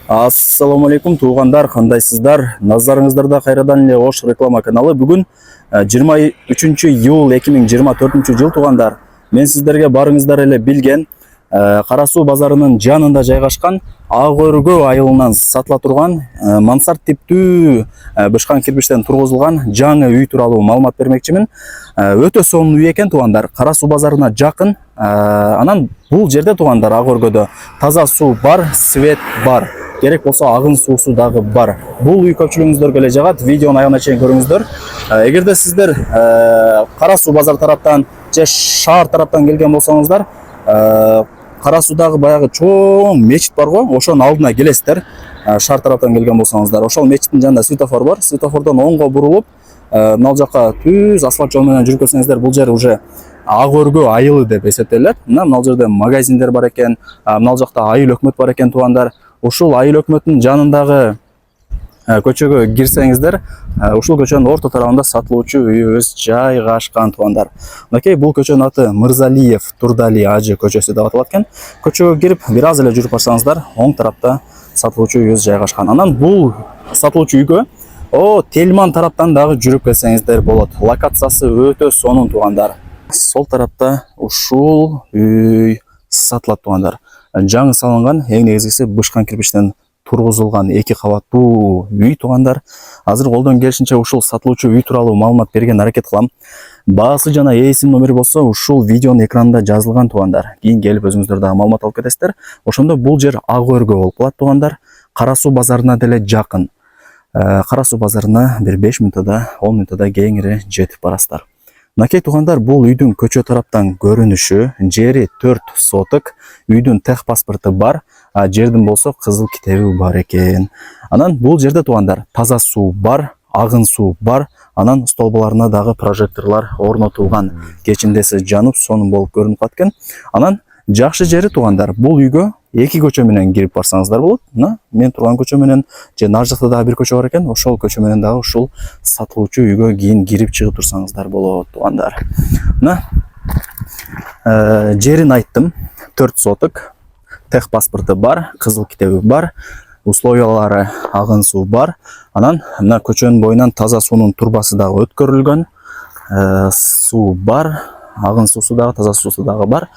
Ассаламу алейкум туугандар, кандайсыздар? Назарыңыздарда кайрадан эле Ош реклама каналы. Бүгүн 23-июл 2024 жыл туугандар. Мен сиздерге барыңыздар эле билген Кара суу базарынын жанында жайгашкан Ак өргө айылынан сатыла турган мансард типтүү бышкан кирпичтен тургузулган жаңы үй тууралуу маалымат бермекчимин. Өтө сонун үй экен туугандар. Кара суу базарына жакын. Анан бул жерде туугандар Ак өргөдө таза суу бар, свет бар. Керек болсо агын суусу дагы бар. Бул үй көпчүлүгүңүздөргө эле жагат. Видеону аягына чейин көрүңүздөр. Эгерде сиздер Кара суу базар тараптан же шаар тараптан келген болсоңуздар, Кара суудагы баягы чоң мечит бар го, ошонун алдына келесиздер. Шаар тараптан келген болсоңуздар, ошол мечиттин жанында светофор бар. Светофордон оңго бурулуп, мына жака түз асфальт жол менен жүрүп келсеңиздер, бул жер уже Ак өргө айылы деп эсептелет. Мына жерде магазиндер бар экен, мына жакта айыл өкмөт бар экен туугандар. Ушул айыл өкмөтүнүн жанындагы көчөгө кирсеңиздер, ушул көчөнүн орто тарабында сатылуучу үйүбүз жайгашкан туугандар. Мынакей бул көчөнүн аты Мырзалиев Турдали Ажы көчөсү деп аталат экен. Көчөгө кирип, бир аз эле жүрүп барсаңыздар, оң тарапта сатылуучу үйүбүз жайгашкан. Анан бул сатылуучу үйгө Тельман тараптан дагы жүрүп келсеңиздер болот. Локациясы өтө сонун туугандар. Сол тарапта ушул үй сатылат туугандар. Жаңы салынган, эң негизгиси бышкан кирпичтен тургузулган 2 кабаттуу үй туугандар. Азыр колдон келишинче ушул сатылуучу үй тууралуу маалымат берген аракет кылам. Баасы жана ээсинин номери болсо ушул видеонун экранында жазылган туугандар. Кийин келип өзүңүздөр дагы маалымат алып кетесиздер. Ошондо бул жер Ак өргө болуп калат туугандар. Кара суу базарына деле жакын. Кара суу базарына бир 5 мүнөттө 10 мүнөттө кеңири жетип барасыздар. Мынакей туугандар, бул үйдүн көчө тараптан көрүнүшү, жери 4 соток, үйдүн тех паспорту бар, жердин болсо кызыл китеби бар экен. Анан бул жерде туугандар таза суу бар, агын суу бар, анан столбаларына дагы прожекторлор орнотулган. Кечиндеси жанып, сонун болуп көрүнүп калат экен. Анан жакшы жери туугандар, бул үйгө 2 көчө менен кирип барсаңыздар болот. Мен турган көчө менен же нар жакта дагы бир көчө бар экен. Ошол көчө менен дагы ушул сатылуучу үйгө кийин кирип чыгып турсаңыздар болот туугандар. Жерин айттым, 4 соток, тех паспорту бар, кызыл китеби бар, условиялары агын суу бар. Анан мына көчөнүн боюнан таза суунун турбасы дагы өткөрүлгөн. Суу бар, агын суусу дагы, таза суусу дагы бар,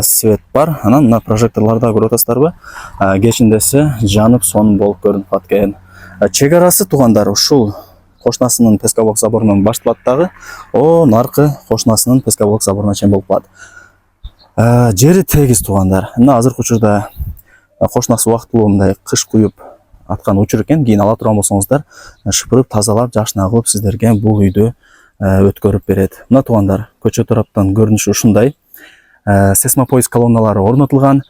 свет бар. Анан мына прожекторлорду көрүп атасыздарбы? Кечиндеси жанып сонун болуп көрүнүп калат экен. Чек арасы туугандар ушул кошунасынын Пескоблок соборунан башталат дагы, наркы кошунасынын Пескоблок соборуна чейин болуп калат. Жери тегиз туугандар. Мына азыркы учурда кошунасы убактылуу мындай кыш куюп аткан учур экен. Кийин ала турган болсоңуздар, шыпырып, тазалап, жакшына кылып сиздерге бул үйдү өткөрүп берет. Мына туугандар, көчө тараптан көрүнүшү ушундай. Сейсмопоиск колонналары орнотулган,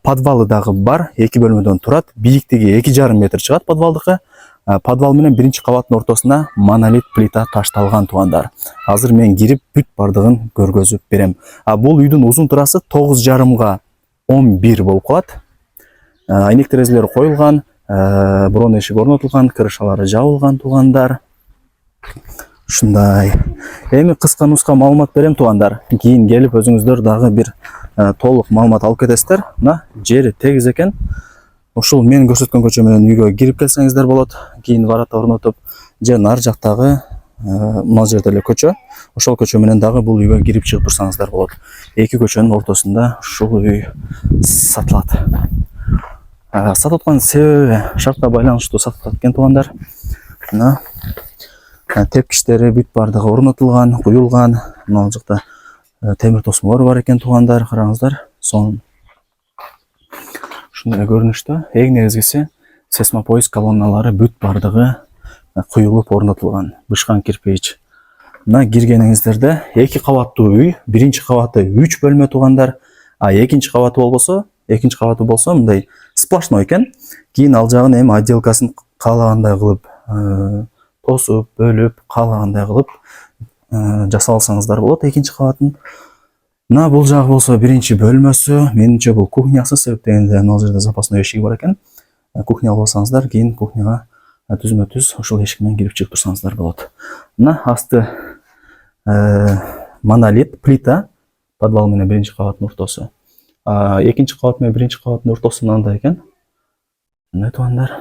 подвалы дагы бар, 2 бөлмөдөн турат. Бийиктиги 2,5 метр чыгат подвалдыкы. Подвал менен биринчи кабаттын ортосуна монолит плита ташталган туугандар. Азыр мен кирип бүт бардыгын көргөзүп берем. Бул үйдүн узун турасы 9,5 11 болуп калат. Айнек терезелери коюлган, брон эшик орнотулган, крышалары жабылган туугандар. Ушундай. Эми кыска нуска маалымат берем туугандар. Кийин келип өзүңүздөр дагы бир толук маалымат алып кетесиздер. Мына жери тегиз экен. Ушул мен көрсөткөн көчө менен үйгө кирип келсеңиздер болот. Кийин ворота орнотуп, же нар жактагы мына жерде эле көчө. Ошол көчө менен дагы бул үйгө кирип чыгып турсаңыздар болот. 2 көчөнүн ортосунда ушул үй сатылат. Сатып аткан себеби шартка байланыштуу сатып аткан туугандар. Мына тепкичтери бүт бардыгы орнотулган, куюлган. Мына жакта темир тосмолор бар экен туугандар, караңыздар. Сонун. Ушундай көрүнүштө. Эң негизгиси сейсмопоиск колонналары бүт бардыгы куюлуп орнотулган. Бышкан кирпич. Мына киргениңиздерде 2 кабаттуу үй, биринчи кабаты 3 бөлмө туугандар. Экинчи кабаты болсо мындай сплошной экен. Кийин ал жагын эми отделкасын каалагандай кылып тосуп, бөлүп, каалагандай кылып жасап алсаңыздар болот экинчи кабатын. Мына бул жагы болсо биринчи бөлмөсү, менимче бул кухнясы, себеп дегенде мына жерде запасной эшиги бар экен. Кухня алсаңыздар, кийин кухняга түзмө-түз ушул эшик менен кирип чыгып турсаңыздар болот. Мына асты монолит плита, подвал менен биринчи кабаттын ортосу. Экинчи кабат менен биринчи кабаттын ортосу мындай экен. мына туугандар.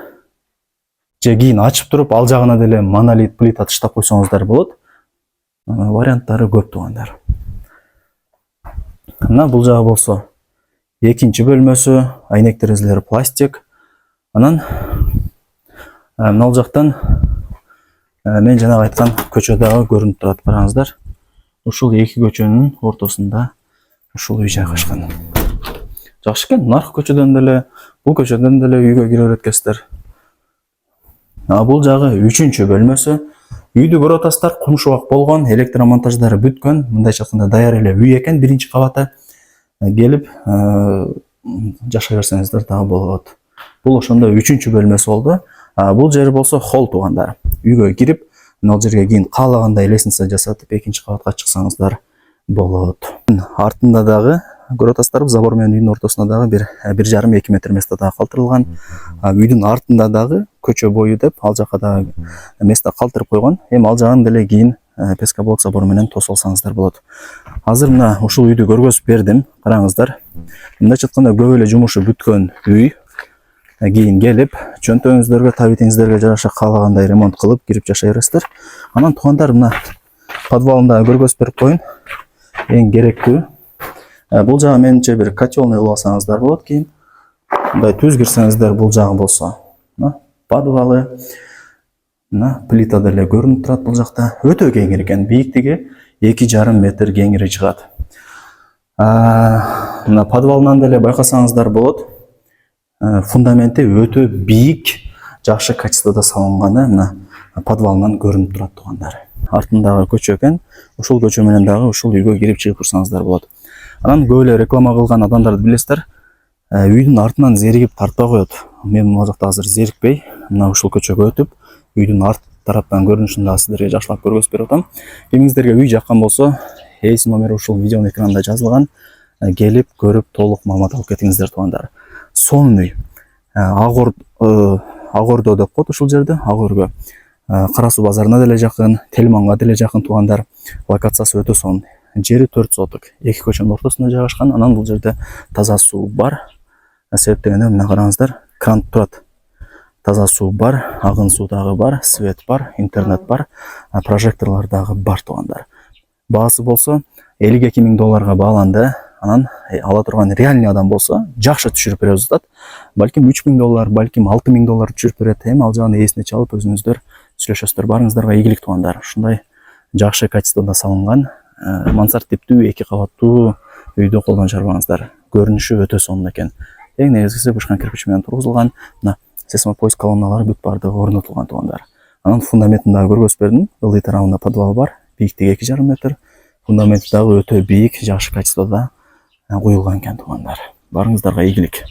Же кийин ачып туруп ал жагына деле монолит плита таштап койсоңуздар болот. Варианттары көп туугандар. Мына бул жагы болсо экинчи бөлмөсү, айнек терезелери пластик. Анан мына жактан мен жанагы айткан көчө дагы көрүнүп турат, караңыздар. Ушул эки көчөнүн ортосунда ушул үй жайгашкан. Жакшы экен, наркы көчөдөн деле, бул көчөдөн деле үйгө кире берет экенсиздер. Бул жагы үчүнчү бөлмөсү. Үйдү көрүп атасыздар, кумшубак болгон, электромонтаждары бүткөн, мындайча айтканда даяр эле үй экен, биринчи кабаты. Келип жашай берсеңиздер дагы болот. Бул ошондо үчүнчү бөлмөсү болду. Бул жери болсо холл туугандар. Үйгө кирип, мына жерге кийин каалагандай лестница жасатып экинчи кабатка чыксаңыздар болот. Артында дагы көрүп атасыздарбы, забор менен үйдүн ортосуна дагы 1,5-2 метр место дагы калтырылган. Үйдүн артында дагы көчө бою деп ал жака дагы место калтырып койгон. Эми ал жагын деле кийин пескоблок забор менен тосуп алсаңыздар болот. Азыр мына ушул үйдү көргөзүп бердим. Караңыздар. Мындайча айтканда көп эле жумушу бүткөн үй. Кийин келип, чөнтөгүңүздөргө, табитиңиздерге жараша каалагандай ремонт кылып кирип жашай бересиздер. Анан туугандар, мына подвалын да көргөзүп берип коюн. Эң керектүү. Бул жагы менимче бир котелный кылып алсаңыздар болот кийин. Мындай түз кирсеңиздер бул жагы болсо. Мына подвалы. Мына плита деле көрүнүп турат бул жакта. Өтө кеңир экен. Бийиктиги 2,5 метр кеңири чыгат. Мына подвалынан деле байкасаңыздар болот. Фундаменти өтө бийик, жакшы качествода салынганы мына подвалынан көрүнүп турат туугандар. Артындагы көчө экен. Ушул көчө менен дагы ушул үйгө кирип чыгып турсаңыздар болот. Анан көп эле реклама кылган адамдарды билесиздер. Үйдүн артынан зеригип тартпай коет. Мен мына жакта азыр зерикпей, мына ушул көчөгө өтүп, үйдүн арт тараптан көрүнүшүн дагы сиздерге жакшылап көргөзүп берип атам. Кимиңиздерге үй жаккан болсо, эс номери ушул видеонун экранында жазылган. Келип көрүп толук маалымат алып кетиңиздер туугандар. Сонун үй. Агордо деп коет ушул жерде, Агорго. Кара Суу базарына деле жакын, Телманга деле жакын туугандар. Локациясы өтө сонун. Жери 4 соток. Эки көчөнүн ортосунда жайгашкан. Анан бул жерде таза суу бар. Себеп дегенде мына караңыздар, кран турат. Таза суу бар, агын суу дагы бар, свет бар, интернет бар, прожекторлор дагы бар туугандар. Баасы болсо $52,000 бааланды. Анан ала турган реальный адам болсо жакшы түшүрүп беребиз атат. Балким $3,000, балким $6,000 түшүрүп берет. Эми ал жагын эсине чалып өзүңүздөр сүйлөшөсүздөр. Барыңыздарга ийгилик туугандар. Ушундай жакшы качествода салынган мансард типтүү 2 кабаттуу үйдү колдон чарбаңыздар. Көрүнүшү өтө сонун экен. Эң негизгиси бышкан кирпич менен тургузулган. Мына сейсмопоиск колонналары бүт бардыгы орнотулган туугандар. Анан фундаментин дагы көргөзүп бердим. Ылдый тарабында подвал бар. Бийиктиги 2,5 метр. Фундаменти дагы өтө бийик, жакшы качествода куюлган экен туугандар. Барыңыздарга ийгилик.